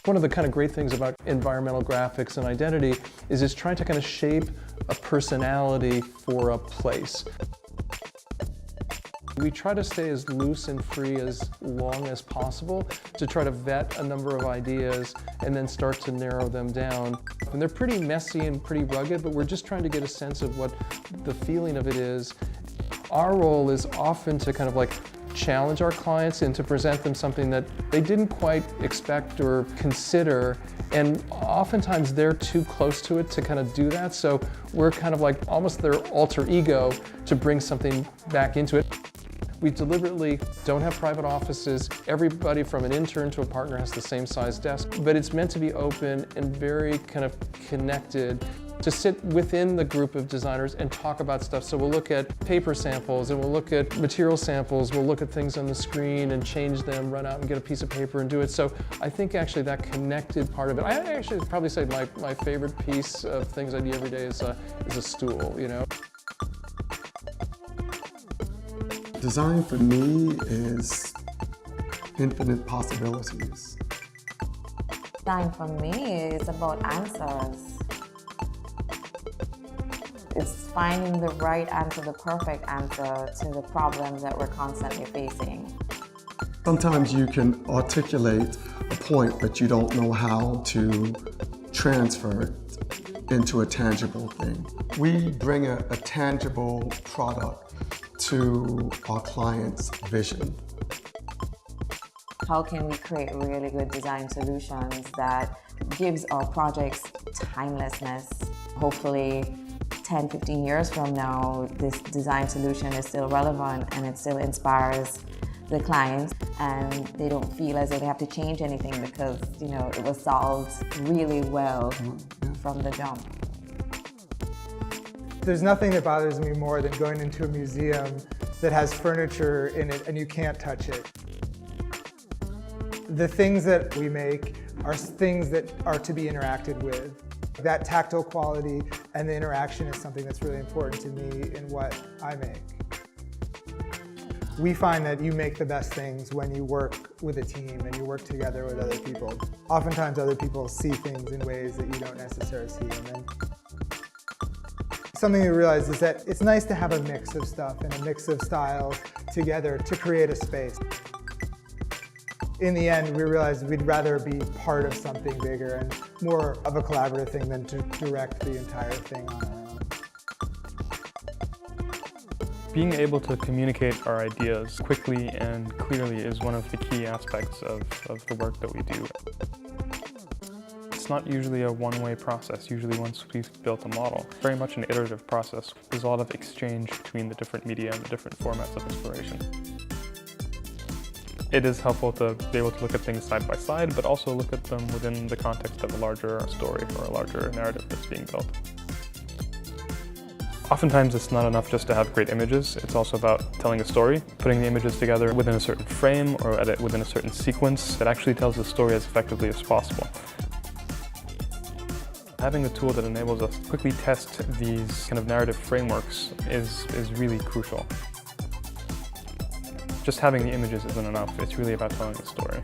One of the kind of great things about environmental graphics and identity is it's trying to kind of shape a personality for a place. We try to stay as loose and free as long as possible to try to vet a number of ideas and then start to narrow them down. And they're pretty messy and pretty rugged, but we're just trying to get a sense of what the feeling of it is. Our role is often to kind of like challenge our clients and to present them something that they didn't quite expect or consider, and oftentimes they're too close to it to kind of do that, so we're kind of like almost their alter ego to bring something back into it. We deliberately don't have private offices. Everybody from an intern to a partner has the same size desk, but it's meant to be open and very kind of connected, to sit within the group of designers and talk about stuff. So we'll look at paper samples and we'll look at material samples, we'll look at things on the screen and change them, run out and get a piece of paper and do it. So I think actually that connected part of it, I actually probably say my favorite piece of things I do every day is a stool, you know. Design for me is infinite possibilities. Design for me is about answers. It's finding the right answer, the perfect answer to the problems that we're constantly facing. Sometimes you can articulate a point, but you don't know how to transfer it into a tangible thing. We bring a tangible product to our client's vision. How can we create really good design solutions that gives our projects timelessness? Hopefully 10, 15 years from now, this design solution is still relevant and it still inspires the clients, and they don't feel as though they have to change anything because, you know, it was solved really well from the jump. There's nothing that bothers me more than going into a museum that has furniture in it and you can't touch it. The things that we make are things that are to be interacted with. That tactile quality and the interaction is something that's really important to me in what I make. We find that you make the best things when you work with a team and you work together with other people. Oftentimes other people see things in ways that you don't necessarily see them in. Something we realize is that it's nice to have a mix of stuff and a mix of styles together to create a space. In the end, we realized we'd rather be part of something bigger and more of a collaborative thing than to direct the entire thing on our own. Being able to communicate our ideas quickly and clearly is one of the key aspects of the work that we do. It's not usually a one-way process. Usually once we've built a model, very much an iterative process. There's a lot of exchange between the different media and the different formats of inspiration. It is helpful to be able to look at things side by side, but also look at them within the context of a larger story or a larger narrative that's being built. Oftentimes it's not enough just to have great images, it's also about telling a story, putting the images together within a certain frame or within a certain sequence that actually tells the story as effectively as possible. Having a tool that enables us to quickly test these kind of narrative frameworks is really crucial. Just having the images isn't enough, it's really about telling the story.